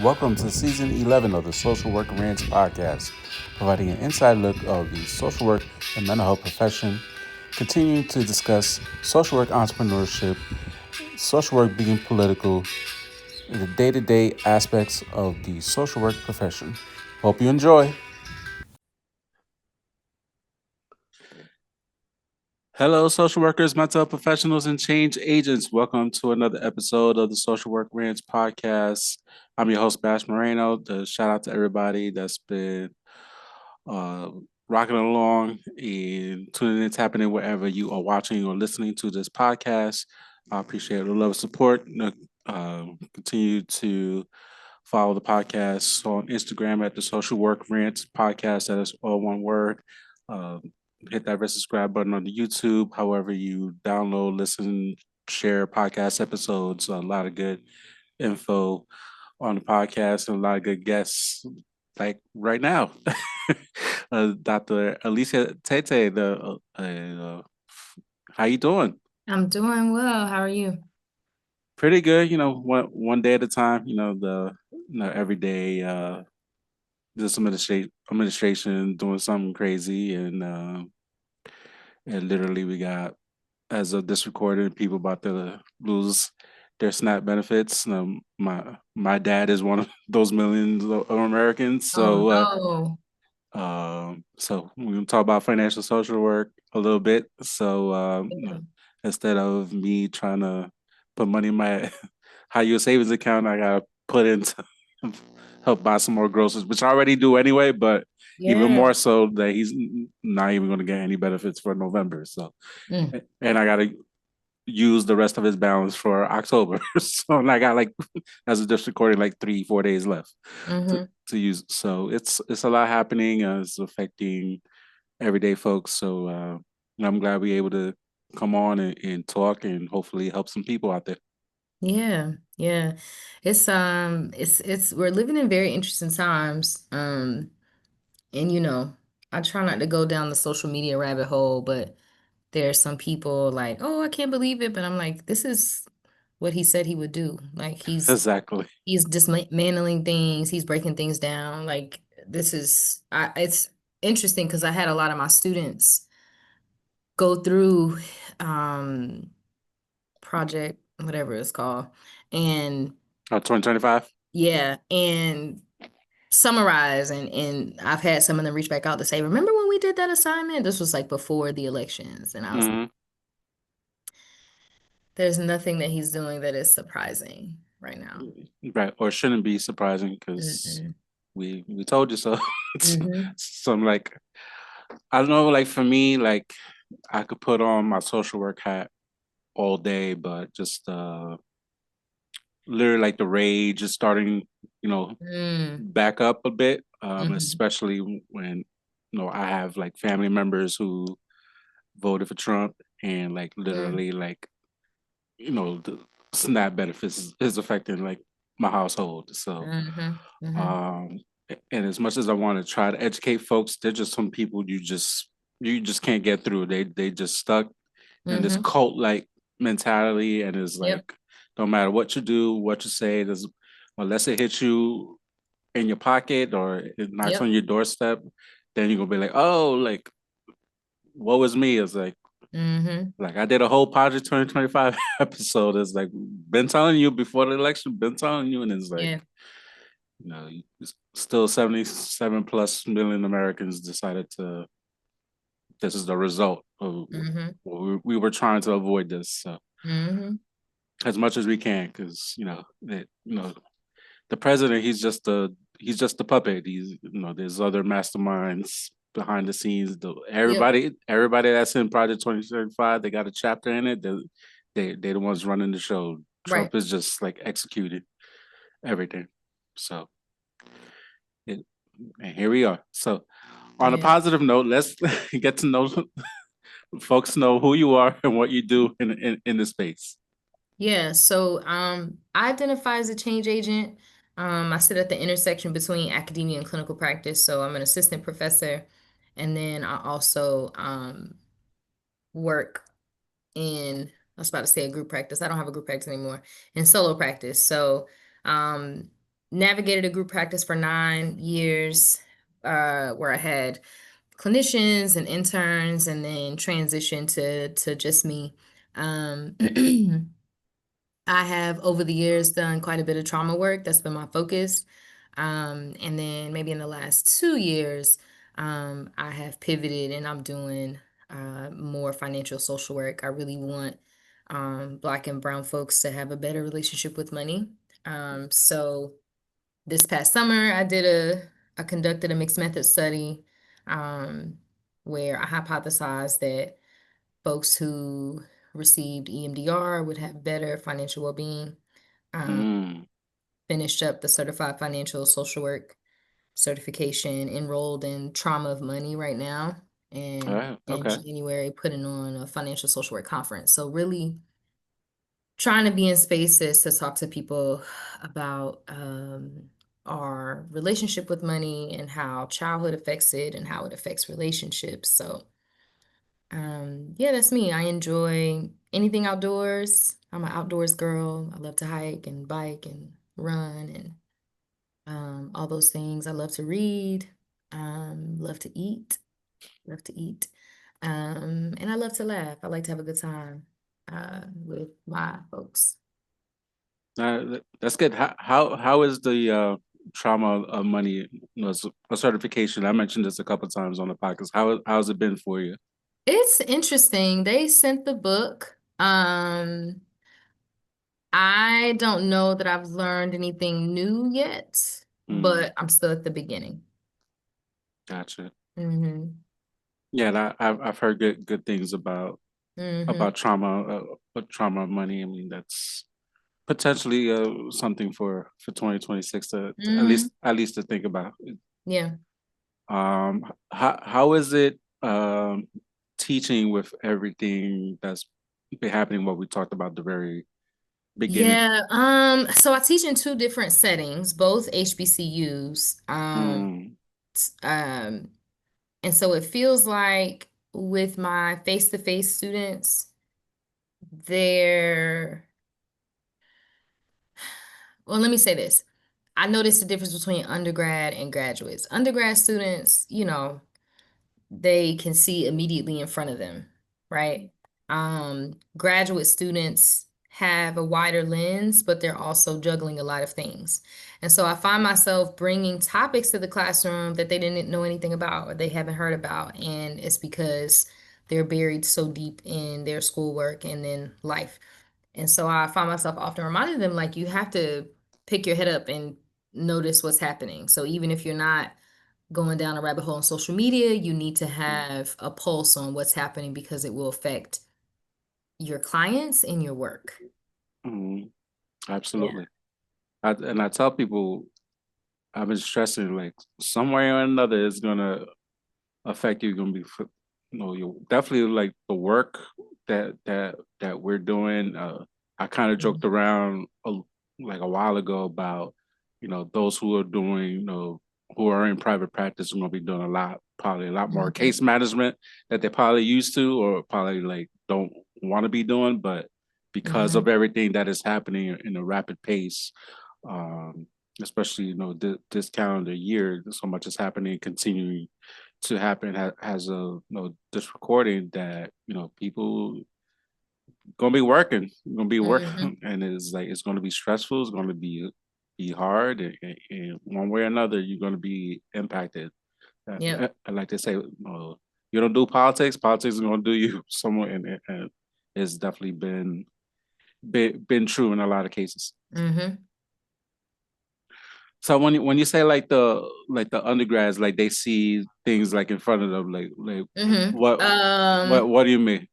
Welcome to season 11 of the Social Work Rants podcast, providing an inside look of the social work and mental health profession, continuing to discuss social work entrepreneurship, social work being political, and the day to day aspects of the social work profession. Hope you enjoy. Hello, social workers, mental health professionals, and change agents. Welcome to another episode of the Social Work Rants podcast. I'm your host, Bash Moreno. Shout out to everybody that's been uh, rocking along and tuning in, tapping in wherever you are watching or listening to this podcast. I appreciate the love and support. Continue to follow the podcast on Instagram at the Social Work Rants podcast. That is all one word. Uh, Hit that red subscribe button on the YouTube. However, you download, listen, share podcast episodes. A lot of good info on the podcast and a lot of good guests like right now. Dr. Alicia Tete, how you doing? I'm doing well. How are you? Pretty good, one day at a time, every day just administration doing something crazy and literally we got as of this recording, people about to lose their SNAP benefits. My dad is one of those millions of Americans, Oh so no. we're gonna talk about financial social work a little bit. So Yeah. instead of me trying to put money in my high yield savings account, I gotta put into help buy some more groceries, which I already do anyway, but even Yeah. more so that he's not even gonna get any benefits for November. So Mm, and I gotta use the rest of his balance for October. So and I got like as a district recording like 3-4 days left to, mm-hmm. to use. So it's a lot happening. It's affecting everyday folks. So I'm glad we able to come on and talk and hopefully help some people out there. Yeah. Yeah. It's we're living in very interesting times. And I try not to go down the social media rabbit hole, but there's some people like, oh, I can't believe it. But I'm like, this is what he said he would do. Like Exactly. he's dismantling things, he's breaking things down. Like it's interesting because I had a lot of my students go through um project whatever it's called, and 2025. yeah, and summarize, and I've had some of them reach back out to say, remember when we did that assignment? This was like before the elections, and I was like, Mm-hmm. there's nothing that he's doing that is surprising right now. Right. Or shouldn't be surprising because Mm-mm. we told you so. Mm-hmm. So I'm like, I don't know, like for me, like I could put on my social work hat all day, but just literally like the rage is starting, Mm. back up a bit. Mm-hmm. Especially when I have like family members who voted for Trump and like Mm. literally like the SNAP benefits is affecting like my household. So Mm-hmm. Mm-hmm. um and as much as I want to try to educate folks, there's just some people you just can't get through. They just stuck in this Mm-hmm. cult like mentality and it's Yep. like no matter what you do, what you say, there's unless it hits you in your pocket or it knocks on Yep. your doorstep, then you're gonna be like, oh, like what was me? It's Mm-hmm. like I did a whole Project 2025 episode. It's like been telling you before the election, been telling you, and it's like, Yeah. still 77 plus million Americans decided to this is the result of Mm-hmm. we were trying to avoid this. So Mm-hmm. as much as we can, because the president he's just a puppet. There's other masterminds behind the scenes. Yep. Everybody that's in Project 2035, they got a chapter in it. They the ones running the show. Right. Trump is just like executing everything. So it, and here we are. So on a Yeah. positive note, let's get to know folks know who you are and what you do in the space. Yeah, so I identify as a change agent. I sit at the intersection between academia and clinical practice. So I'm an assistant professor, and then I also work in, I was about to say a group practice. I don't have a group practice anymore, in solo practice. So um navigated a group practice for 9 years, where I had clinicians and interns, and then transitioned to just me. Um, I have over the years done quite a bit of trauma work. That's been my focus. And then maybe in the last 2 years, I have pivoted and I'm doing more financial social work. I really want Black and Brown folks to have a better relationship with money. So this past summer, I conducted a mixed method study, um, where I hypothesized that folks who received EMDR would have better financial well-being. Um, Mm. Finished up the certified financial social work certification, enrolled in trauma of money right now, All and right. in Okay. January putting on a financial social work conference. So really trying to be in spaces to talk to people about our relationship with money and how childhood affects it and how it affects relationships. So yeah, that's me. I enjoy anything outdoors. I'm an outdoors girl. I love to hike and bike and run and all those things. I love to read, love to eat, love to eat. And I love to laugh. I like to have a good time with my folks. That's good. How is the trauma of money, a certification? I mentioned this a couple of times on the podcast. How's it been for you? It's interesting. They sent the book. I don't know that I've learned anything new yet, Mm, but I'm still at the beginning. gotcha. Hmm. Yeah, and I've heard good things Hmm. about trauma of money. I mean, that's potentially something for 2026 to Hmm. at least to think about. Yeah. How is it teaching with everything that's been happening? What we talked about at the very beginning. Yeah. So I teach in two different settings, both HBCUs. Mm, Um, and so it feels like with my face-to-face students, they're, well, let me say this. I noticed the difference between undergrad and graduates. Undergrad students, they can see immediately in front of them, right? Graduate students have a wider lens, but they're also juggling a lot of things. And so I find myself bringing topics to the classroom that they didn't know anything about or they haven't heard about. And it's because they're buried so deep in their schoolwork and then life. And so I find myself often reminding them, like, you have to pick your head up and notice what's happening. So even if you're not going down a rabbit hole on social media, you need to mm, have a pulse on what's happening because it will affect your clients and your work. mm, Yeah. absolutely. And I tell people I've been stressing like some way or another is gonna affect you. Gonna be you definitely like the work that we're doing. I kind of joked Mhm. around like a while ago about those who are doing who are in private practice are going to be doing probably a lot more Mhm. case management that they probably used to or probably like don't want to be doing, but because of Mhm. everything that is happening in a rapid pace, um, especially this calendar year, so much is happening, continuing to happen has a this recording that people gonna be working, gonna be working, Mhm. and it's like it's gonna be stressful. It's gonna be hard, and one way or another, you're gonna be impacted. Yep. I like to say, you don't do politics. Politics is gonna do you somewhere, and it's definitely been true in a lot of cases. Mhm. So when you say like the undergrads, like they see things like in front of them, like Mhm. what do you mean?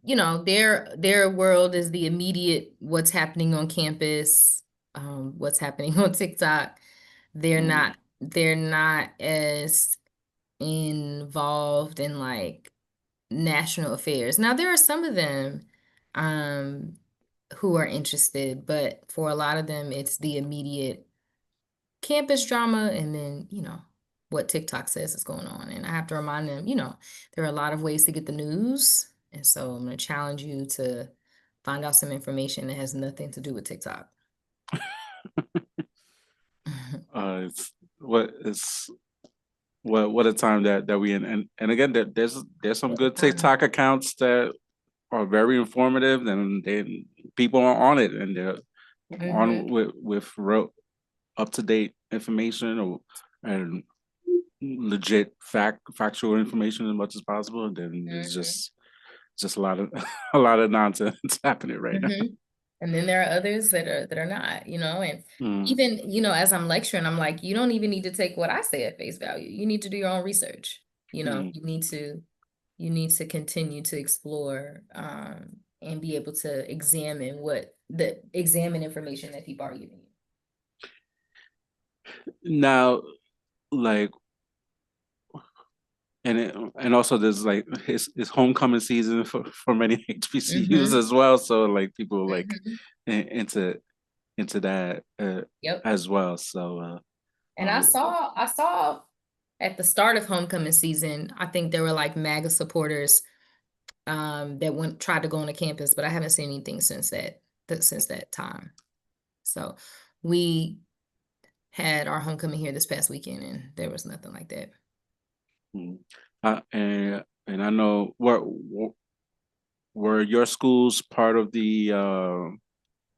Their world is the immediate what's happening on campus, what's happening on TikTok. Mm, They're not as involved in like national affairs. Now, there are some of them um, who are interested, but for a lot of them, it's the immediate campus drama and then, what TikTok says is going on. And I have to remind them, there are a lot of ways to get the news. And so I'm going to challenge you to find out some information that has nothing to do with TikTok. It's what it's what a time that we in, and again, there's some What a good time. TikTok accounts that are very informative, and then people are on it, and they're on Mm-hmm. with real up to date information or and legit factual information as much as possible. And then there's Mm-hmm. just a lot of a lot of nonsense happening right now. Mm-hmm. And then there are others that are not, and Mm, even, as I'm lecturing, I'm like, you don't even need to take what I say at face value. You need to do your own research. mm. You need to continue to explore and be able to examine information that people are giving you. Now, like, and also there's like his homecoming season for many HBCUs Mm-hmm. as well. So like people like Mm-hmm. into that Yep. as well. So And I uh, saw I saw at the start of homecoming season, I think there were like MAGA supporters that went tried to go on the campus, but I haven't seen anything since that time. So we had our homecoming here this past weekend, and there was nothing like that. mm. And I know were your schools part of the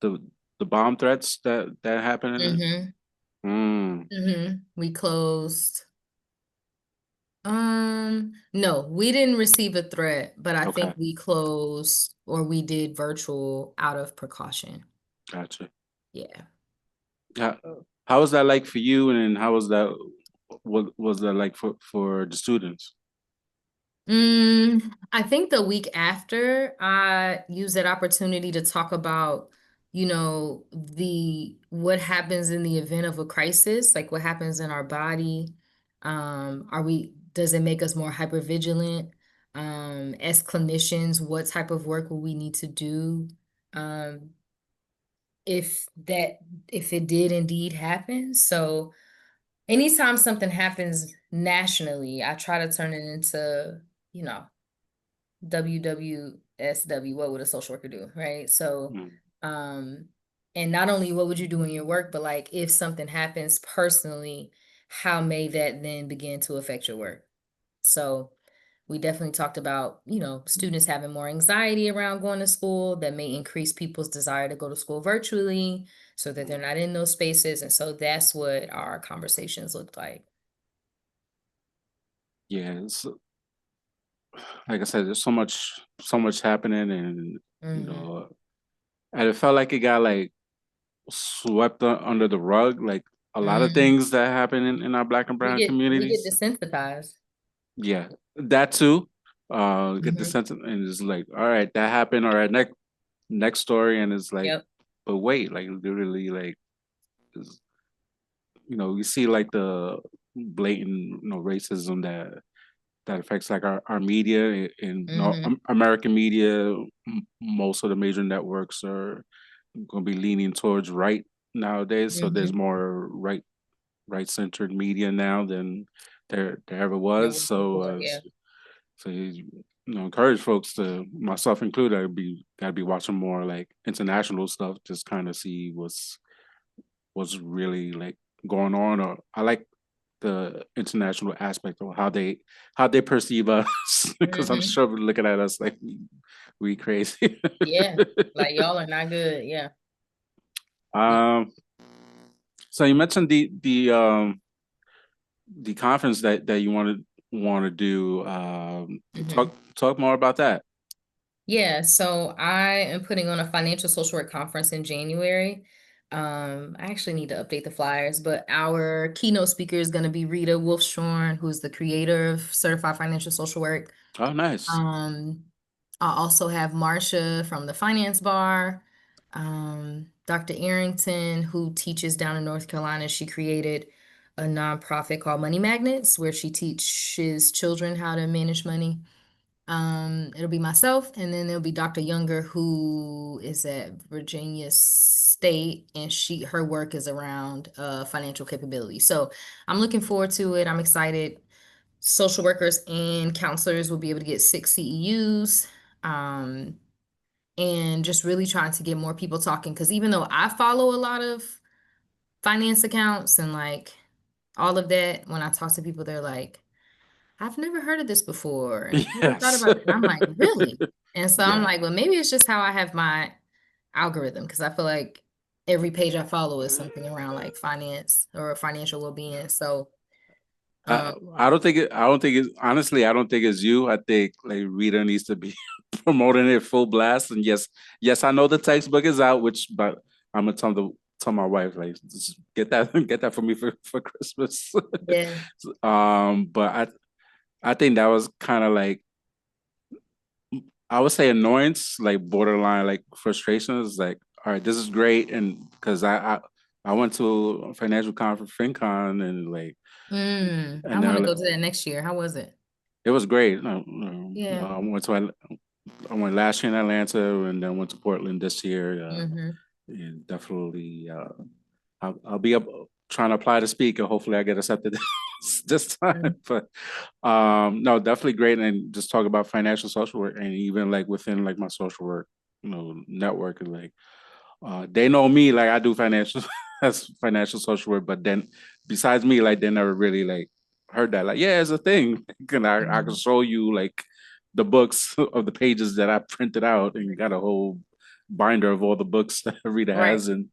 the bomb threats that happened? Mm-hmm. Mm, Mm-hmm. We closed. No, we didn't receive a threat, but I okay, think we closed or we did virtual out of precaution. gotcha. Yeah. How, how was that like for you, and how was that? What was that like for the students? I think the week after, I used that opportunity to talk about, the what happens in the event of a crisis, like what happens in our body. Does it make us more hypervigilant? As clinicians, what type of work will we need to do? Um, if that if it did indeed happen. So anytime something happens nationally, I try to turn it into, you know, WWSW, what would a social worker do, right? So, Mm, um, and not only what would you do in your work, but like if something happens personally, how may that then begin to affect your work? So we definitely talked about, students having more anxiety around going to school that may increase people's desire to go to school virtually so that they're mm. not in those spaces. And so that's what our conversations looked like. Yeah, it's, like I said, there's so much happening, and you Hmm. know, and it felt like it got like swept under the rug, like a lot of Hmm. things that happen in our Black and We brown get we get communities. desensitized. Yeah, that too. Get the Hmm. sense, and it's like, all right, that happened. All right, next story, and it's like, Yep. but wait, like literally, like, is- you see like the blatant, racism that affects like our media in Hmm. American media. Most of the major networks are going to be leaning towards right nowadays. So there's Hmm. more right centered media now than there ever There was. was So before, yeah. so encourage folks to myself included. Gotta be watching more like international stuff, just kind of see what's really like going on. Or I like the international aspect of how they perceive us because I'm Hmm. sure they're looking at us like we crazy. Yeah. Like y'all are not good. Yeah. Yeah. um, so you mentioned the conference that you want to do. Hmm. Talk more about that. Yeah, so I am putting on a financial social work conference in January. I actually need to update the flyers, but our keynote speaker is going to be Rita Wolfshorn, who's the creator of Certified Financial Social Work. Oh, nice. Um, I also have Marsha from the Finance Bar, Dr. Arrington, who teaches down in North Carolina. She created a nonprofit called Money Magnets, where she teaches children how to manage money. It'll be myself, and then there'll be Dr. Younger, who is at Virginia State, and her work is around financial capability. So I'm looking forward to it. I'm excited. Social workers and counselors will be able to get 6 CEUs. Um, and just really trying to get more people talking. Because even though I follow a lot of finance accounts and like all of that, when I talk to people, they're like, I've never heard of this before and I've never thought Yes. about it. And I'm like, really? And so I'm Yeah. like, well, maybe it's just how I have my algorithm because I feel like every page I follow is something around like finance or financial well-being. So, um, I don't think it. I don't think it's honestly. I don't think it's you. I think like Rita needs to be promoting it full blast. And yes, yes, I know the textbook is out, which but I'm gonna tell my wife like just get that get that for me for Christmas. yeah. But I think that was kind of like I would say annoyance, like borderline like frustrations. Like, all right, this is great, and because I went to a financial conference, FinCon, and like I and want to they're go to that next year. How was it? it was great. Yeah. I went last year in Atlanta, and then went to Portland this year. Mm-hmm. And definitely, I'll be up trying to apply to speak, and hopefully, I get accepted this time. But no, definitely great, and just talk about financial social work, and even like within like my social work, network, and like they know me like I do financial that's financial social work, but then besides me, like they never really like heard that. Like, yeah, it's a thing. And I can Mm-hmm. show you like the books of the pages that I printed out, and you got a whole binder of all the books that Rita Right. has and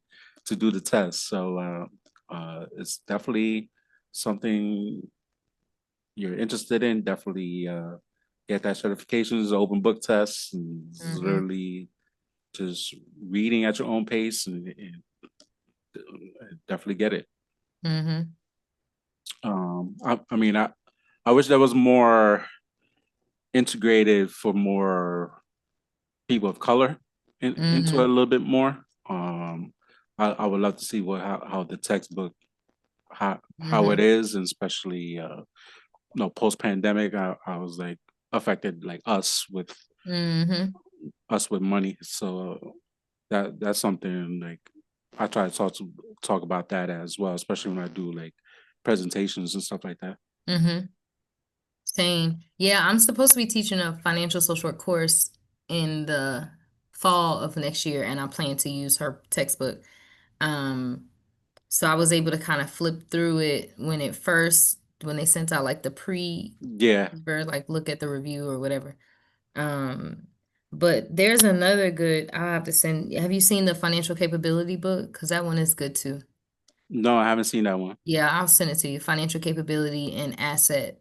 to do the test. So it's definitely something you're interested in. Definitely get that certifications, open book tests, and Mm-hmm. literally just reading at your own pace and definitely get it. Mm-hmm. I mean, I wish there was more integrated for more people of color into it Mm-hmm. a little bit more. I would love to see how the textbook how it Mm-hmm. is, and especially post pandemic. I was like affected like Mm-hmm. us with money, so that's something like I try to talk about that as well, especially when I do like presentations and stuff like that. Mm-hmm. Same. Yeah, I'm supposed to be teaching a financial social work course in the fall of next year, and I plan to use her textbook. Um, so I was able to kind of flip through it when they sent out like the Yeah, or like look at the review or whatever. Um, but there's another good, I'll have to send. Have you seen the financial capability book? Because that one is good too. no, I haven't seen that one. Yeah, I'll send it to you. Financial capability and asset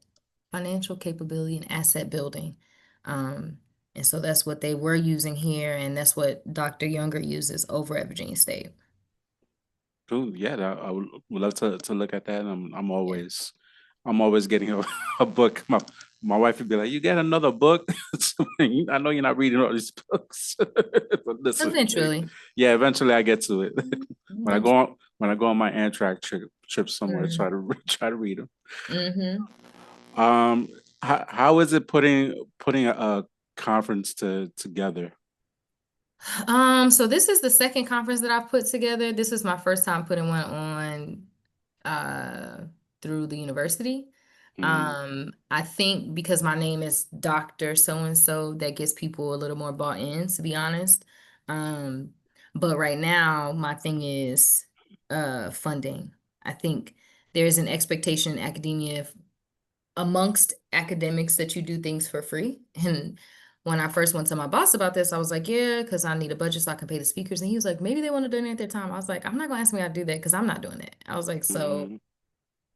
building. Um, and so that's what they were using here, and that's what Dr. Younger uses over at Virginia State. Cool. Yeah, I would love to look at that. Yeah. I'm always getting a book. My wife would be like, "You get another book?" I know you're not reading all these books. But listen, Eventually. yeah, eventually I get to it. Eventually. When I go on my Amtrak trip somewhere, Mm. try to read them. Mm-hmm. Um, how is it putting a conference together? So this is the second conference that I've put together. This is my first time putting one on uh through the university. Mm, I think because my name is Dr. So and so, that gets people a little more bought in, to be honest. Um, but right now my thing is funding. I think there's an expectation in academia amongst academics that you do things for free. And when I first went to my boss about this, I was like, yeah, because I need a budget so I can pay the speakers. And he was like, maybe they want to donate their time. I was like, I'm not going to ask me how to do that because I'm not doing it. I was like, so mm,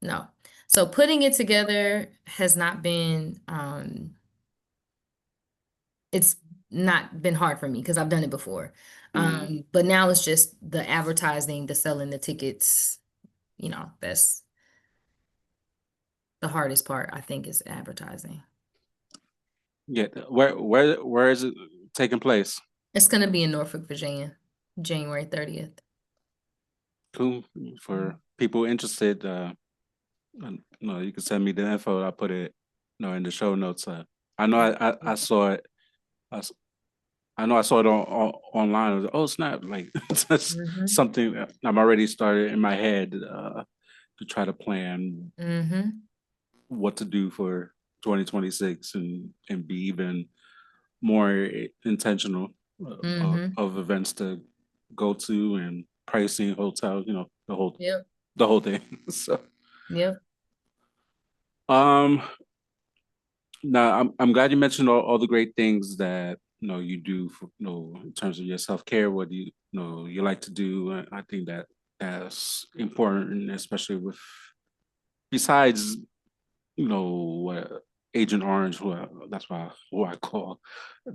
no. So putting it together has not been, it's not been hard for me because I've done it before. mm. But now it's just the advertising, the selling the tickets, that's the hardest part, I think, is advertising. Yeah, where is it taking place? It's going to be in Norfolk, Virginia, January 30th. Cool. For people interested, you can send me the info. I'll put it, in the show notes. I know I saw it. I, s- I know I saw it online. I was like, oh snap! Like that's Mm-hmm. something that I'm already started in my head to try to plan Mm-hmm. what to do for 2026 and be even more intentional Mm-hmm. of events to go to and pricing hotels. Yep. The whole thing. So. Yep. Um, Now, I'm glad you mentioned all the great things that you do for in terms of your self care. What do you like to do? I think that that's important, especially with besides what Agent Orange, that's who I call,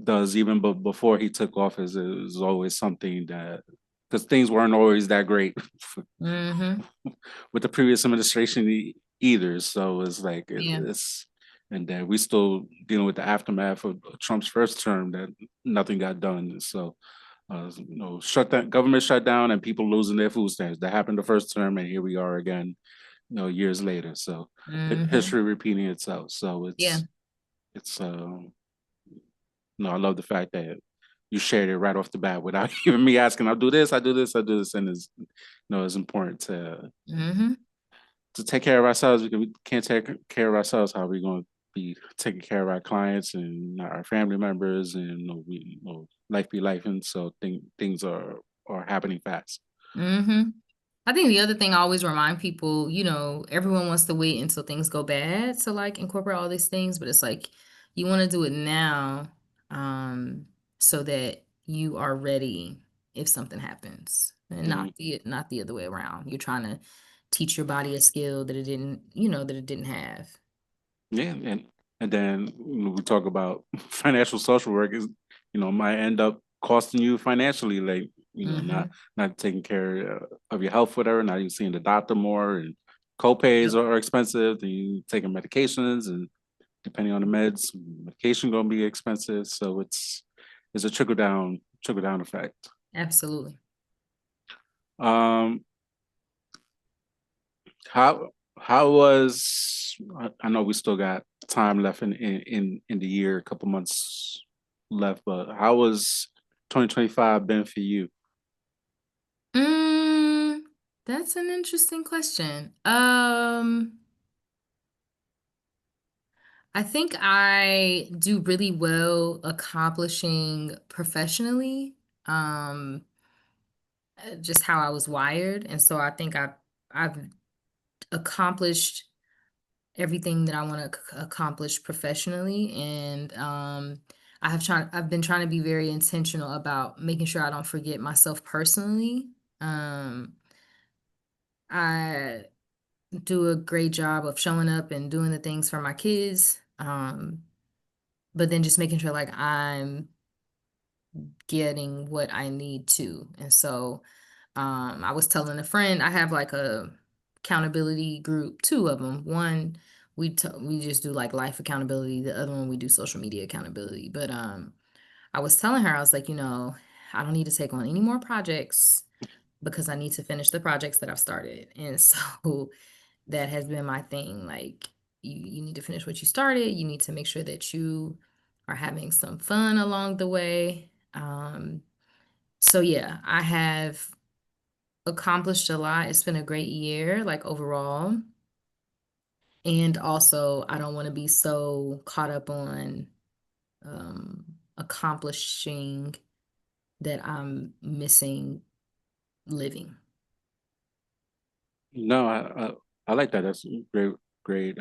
does even but before he took office is always something that because things weren't always that great Mm-hmm. with the previous administration either. So it's like Yeah. it's and then we still dealing with the aftermath of Trump's first term that nothing got done. So shut that government shut down and people losing their food stamps. That happened the first term, and here we are again, years later. So Mm-hmm. history repeating itself. So Yeah. it's no, I love the fact that you shared it right off the bat without even me asking. I'll do this, I do this, I do this, and it's important Mm-hmm. to take care of ourselves because we can't take care of ourselves. How are we going to be taking care of our clients and our family members, and life be life, and so things are happening fast. Mm-hmm. I think the other thing I always remind people, everyone wants to wait until things go bad to like incorporate all these things, but it's like you want to do it now, um, so that you are ready if something happens, and Mm-hmm. not the other way around. You're trying to teach your body a skill that that it didn't have. Yeah, and then when we talk about financial social work is might end up costing you financially, like Mm-hmm. not taking care of your health, whatever. Now you're seeing the doctor more, and co-pays Yep. are expensive. Then you taking medications, and depending on the meds, medication gonna be expensive. So it's a trickle down effect. Absolutely. Um, how was I know we still got time left in the year, a couple months left, but how was 2025 been for you? Mm, that's an interesting question. I think I do really well accomplishing professionally, um, just how I was wired, and so I think I've accomplished everything that I want to accomplish professionally, and I've been trying to be very intentional about making sure I don't forget myself personally. Um, I do a great job of showing up and doing the things for my kids. But then just making sure like I'm getting what I need to. And so I was telling a friend I have like a accountability group, two of them. One we just do like life accountability, the other one we do social media accountability. But I was telling her I was like, I don't need to take on any more projects because I need to finish the projects that I've started. And so that has been my thing. Like you need to finish what you started. You need to make sure that you are having some fun along the way. So yeah, I have accomplished a lot. It's been a great year, like overall. And also, I don't want to be so caught up on accomplishing that I'm missing living. No, I like that. That's a great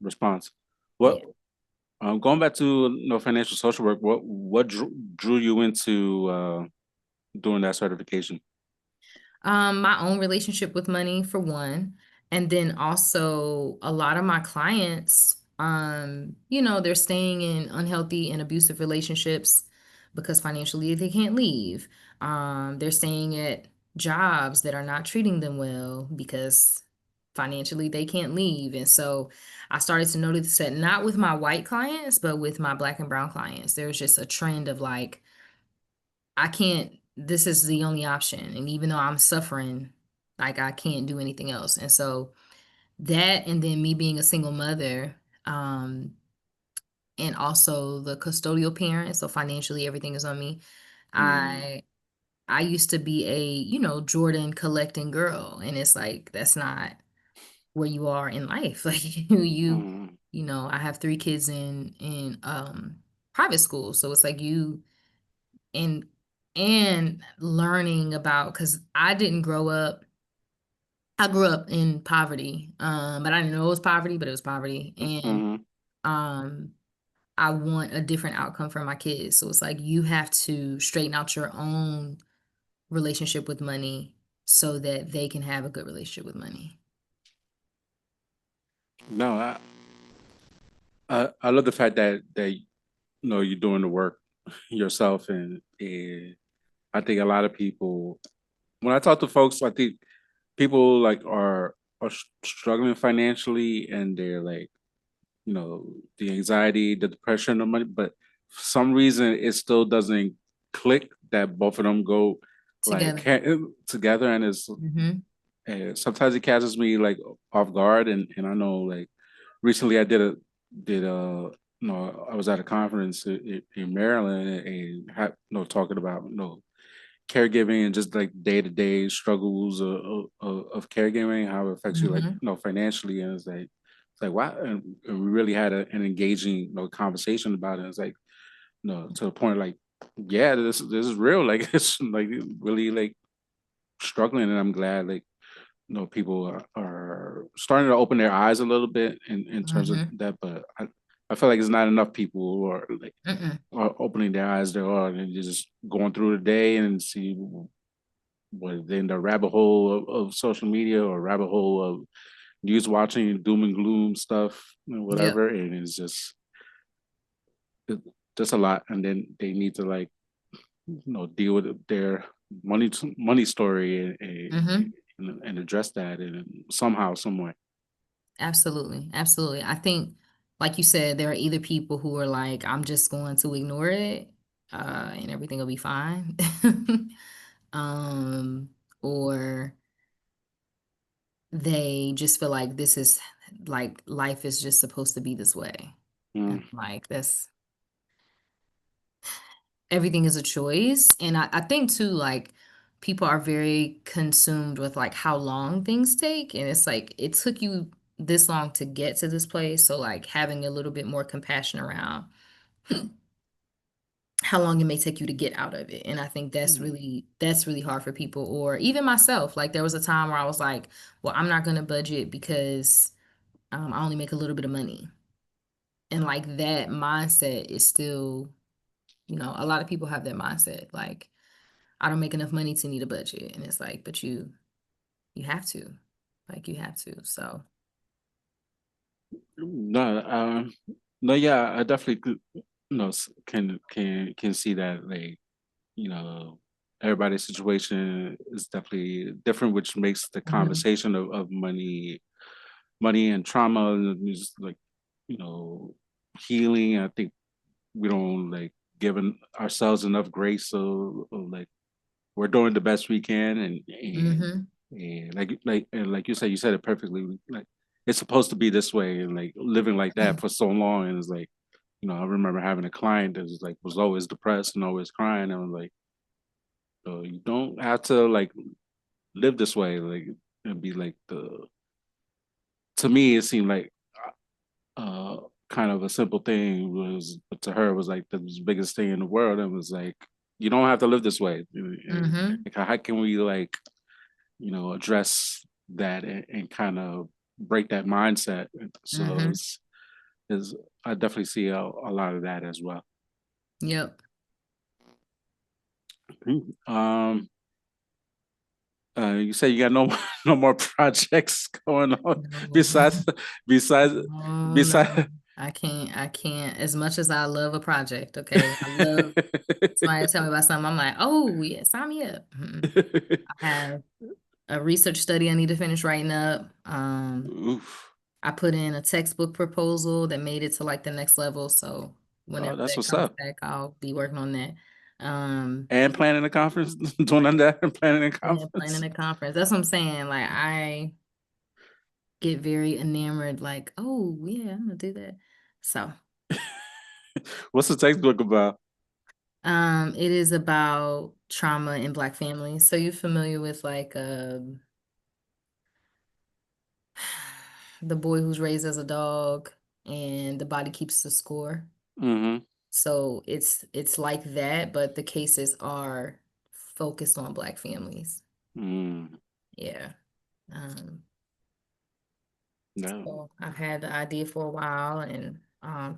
response. What Yeah. going back to financial social work, what drew you into doing that certification? My own relationship with money for one, and then also a lot of my clients, they're staying in unhealthy and abusive relationships because financially they can't leave. They're staying at jobs that are not treating them well because financially they can't leave. And so I started to notice that not with my white clients, but with my black and brown clients, there's just a trend of like I can't, this is the only option. And even though I'm suffering, like I can't do anything else. And so that, and then me being a single mother, and also the custodial parent, so financially everything is on me. Mm, I I used to be a, Jordan collecting girl, and it's like that's not where you are in life. Like mm. I have three kids in private school, so it's like and and learning about because I didn't grow up I grew up in poverty, but I didn't know it was poverty, but it was poverty. And Hmm. um, I want a different outcome for my kids. So it's like you have to straighten out your own relationship with money so that they can have a good relationship with money. No, I love the fact that you're doing the work yourself, and I think a lot of people, when I talk to folks, I think people like are struggling financially, and they're like, the anxiety, the depression, the money, but for some reason it still doesn't click that both of them go like Together. together, and it's Mm-hmm. and sometimes it catches me like off guard, and I know like recently I did I was at a conference in Maryland and had talking about caregiving and just like day to day struggles of caregiving, how it affects you like Mm-hmm. financially, and it's like wow, and we really had an engaging conversation about it. It's like to the point like yeah, this is real, like it's like really like struggling, and I'm glad like people are starting to open their eyes a little bit in terms of Mm-hmm. that, but I feel like it's not enough people who are like Mm-mm. are opening their eyes. There are, and they're just going through the day and see what in the rabbit hole of social media or rabbit hole of news watching, doom and gloom stuff, Yep. whatever, and it's it, just a lot. And then they need to like deal with their money story Mm-hmm. and address that in somehow, some way. Absolutely. Absolutely. I think, like you said, there are either people who are like, I'm just going to ignore it, and everything will be fine. Um, or they just feel like this is like life is just supposed to be this way. And Mm, like that's everything is a choice. And I think too, like people are very consumed with like how long things take. And it's like it took you this long to get to this place. So like having a little bit more compassion around how long it may take you to get out of it. And I think that's really hard for people or even myself. Like there was a time where I was like, well, I'm not gonna budget because I only make a little bit of money. And like that mindset is still, a lot of people have that mindset. Like, I don't make enough money to need a budget. And it's like, but you have to. Like you have to. So no, no, yeah, I definitely can see that like you know everybody's situation is definitely different, which makes the mhm, conversation of money and trauma and just like you know healing. I think we don't like giving ourselves enough grace, so like we're doing the best we can, mhm, and like you said it perfectly. Like it's supposed to be this way, and like living like that for so long, and it's like I remember having a client that was always depressed and always crying. And I was like, you don't have to like live this way, like and be like the. To me, it seemed like uh kind of a simple thing was, but to her it was like the biggest thing in the world, and was like you don't have to live this way. And, mhm, like how can we like address that and kind of break that mindset. So mhm. is I definitely see a lot of that as well. Yep. Um, you say you got no no more projects going on besides No, besides no, besides. no. I can't. As much as I love a project, okay. I love somebody to tell me about something. I'm like, oh yeah, sign me up. Mhm. I have a research study I need to finish writing up. Oof. I put in a textbook proposal that made it to like the next level. So Oh, whenever that's that what's comes up. back, I'll be working on that. Um, And planning a conference, doing that and planning a yeah, planning conference. a conference. That's what I'm saying. Like I get very enamored, like, oh yeah, I'm gonna do that. So, What's the textbook about? it is about trauma in Black families. So you familiar with like the boy who's raised as a dog and the body keeps the score? Mm-hmm. So it's like that, but the cases are focused on Black families. Mm. Yeah. Um, No. so I've had the idea for a while and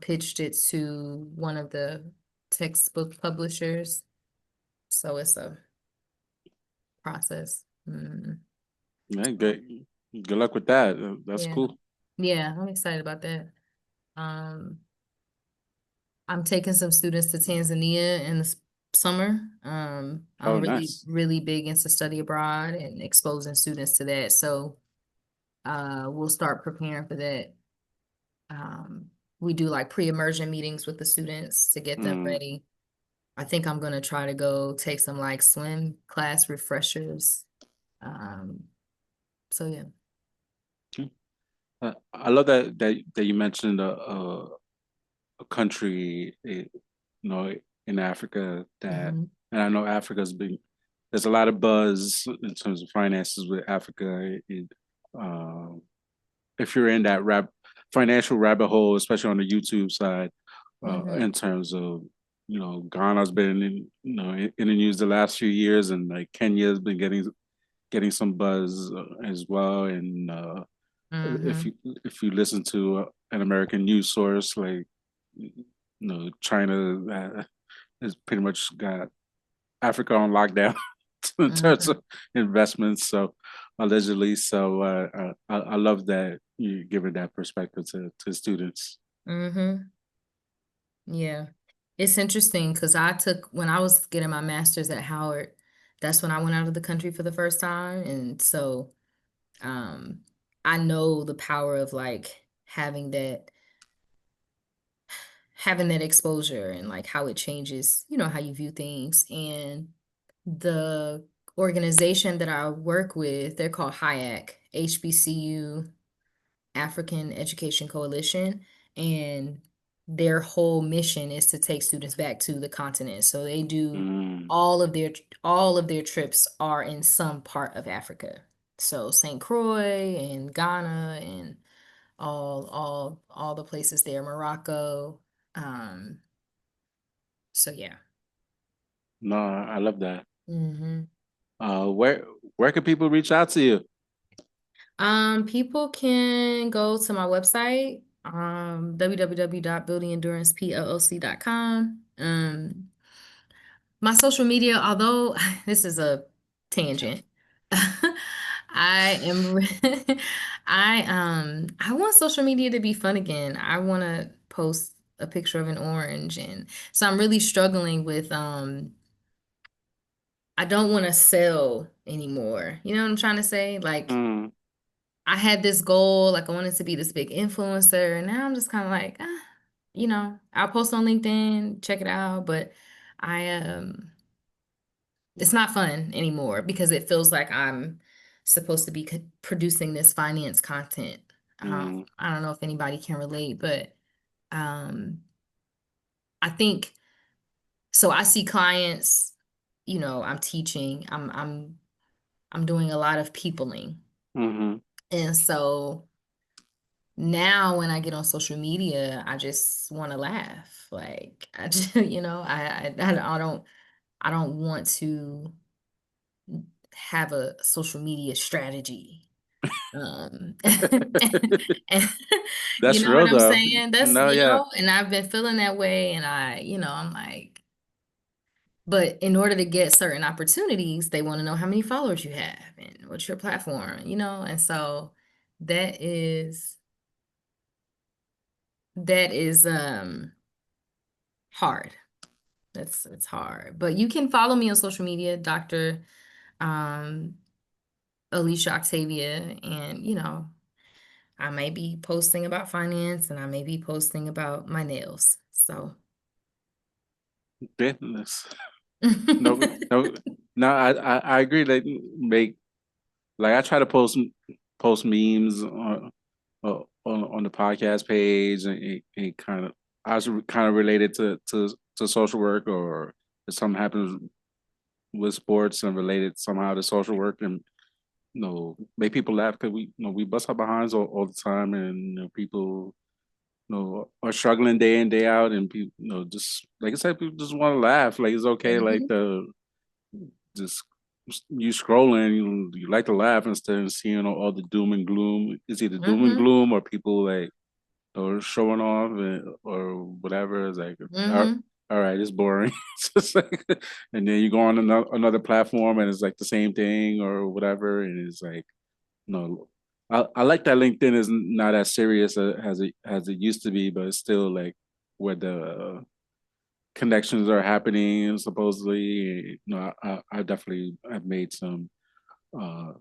pitched it to one of the textbook publishers. So it's a process. Yeah, good luck with that. That's Yeah. cool. Yeah, I'm excited about that. Um, I'm taking some students to Tanzania in the summer. I'm Oh, really, nice. really big into study abroad and exposing students to that. So we'll start preparing for that. We do like pre-immersion meetings with the students to get them Mm. ready. I think I'm gonna try to go take some like swim class refreshers. Um, so yeah. I love that you mentioned a country, in Africa that, Hmm. and I know Africa's been, there's a lot of buzz in terms of finances with Africa. Um, if you're in that financial rabbit hole, especially on the YouTube side, Hmm. in terms of, Ghana's been in the news the last few years, and like Kenya's been getting some buzz as well, and if Hmm. you if you listen to an American news source like China has pretty much got Africa on lockdown in terms Hmm. of investments. So allegedly, so I love that you giving that perspective to students. Hmm. Yeah. It's interesting because when I was getting my master's at Howard, that's when I went out of the country for the first time. And so um, I know the power of like having that exposure and like how it changes, how you view things. And the organization that I work with, they're called HBCU, African Education Coalition, and their whole mission is to take students back to the continent. So they do Mm, all of their trips are in some part of Africa. So St. Croix and Ghana and all the places there, Morocco. Um, so yeah. no, I love that. Hmm. Where can people reach out to you? People can go to my website, www.buildingendurancepllc.com. My social media, although this is a tangent, I am I want social media to be fun again. I want to post a picture of an orange, and so I'm really struggling with I don't want to sell anymore. You know what I'm trying to say? Like Mm, I had this goal, like I wanted to be this big influencer, and now I'm just kind of like, I'll post on LinkedIn, check it out, but I it's not fun anymore because it feels like I'm supposed to be producing this finance content. mm, I don't know if anybody can relate, but um, I think so. I see clients, I'm teaching, I'm doing a lot of peopling, mm-hmm. and so now when I get on social media, I just want to laugh. Like I just, I don't want to have a social media strategy. And you That's know what real I'm though. saying? No, yeah. And I've been feeling that way and I'm like, but in order to get certain opportunities, they want to know how many followers you have and what's your platform, and so that is that is hard. It's hard. But you can follow me on social media, Dr. um Alicia Octavia, and I may be posting about finance and I may be posting about my nails. So Business. No, no, no. I agree. Like make like I try to post memes on the podcast page, and it kind of, I was kind of related to social work, or if something happens with sports and related somehow to social work, and make people laugh because we bust our behinds all the time, and people are struggling day in day out, and people just like I said, people just want to laugh. Like it's okay, like Mhm. to just. you scrolling, you like to laugh instead of seeing all the doom and gloom. It's either doom and Mm-hmm. gloom or people like or showing off or whatever. It's like, Mm-hmm. all right, it's boring. It's just like, and then you go on another platform and it's like the same thing or whatever, and it's like, no. I like that LinkedIn is not as serious as it used to be, but it's still like where the connections are happening supposedly. I definitely have made some uh,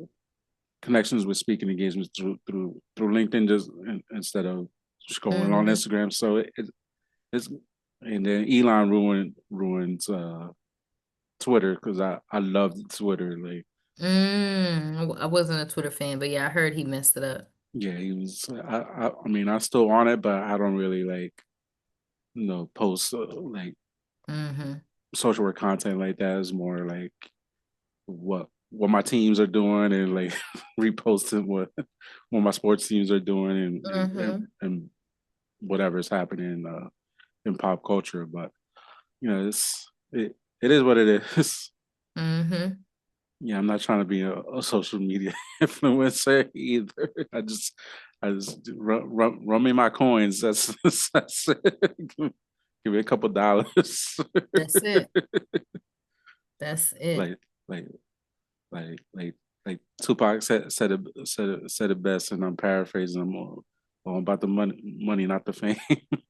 connections with speaking engagements through LinkedIn just instead of scrolling on Mm-hmm. Instagram. So it's and then Elon ruins Twitter because I love Twitter. Like I wasn't a Twitter fan, but yeah, I heard he messed it up. yeah, he was. I mean, I still on it, but I don't really like post like Mm-hmm. social work content like that. Is more like what my teams are doing and like reposting what my sports teams are doing Mm-hmm. and whatever's happening in pop culture. But it is what it is. Mm-hmm. Yeah, I'm not trying to be a social media influencer either. I just run me my coins. That's it. Give me a couple dollars. That's it. That's it. like like like like Tupac said it best, and I'm paraphrasing him all about the money, not the fame.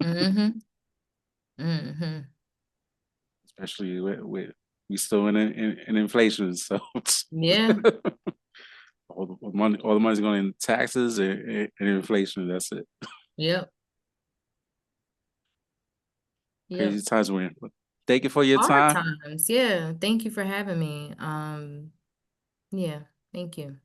Mm-hmm. Mm-hmm. Especially with we still in inflation, so Yeah. all the money's going in taxes and inflation. That's it. Yep. Crazy Yep. times we're in. But thank you for your Hard time. times. Yeah. Thank you for having me. Yeah. Thank you.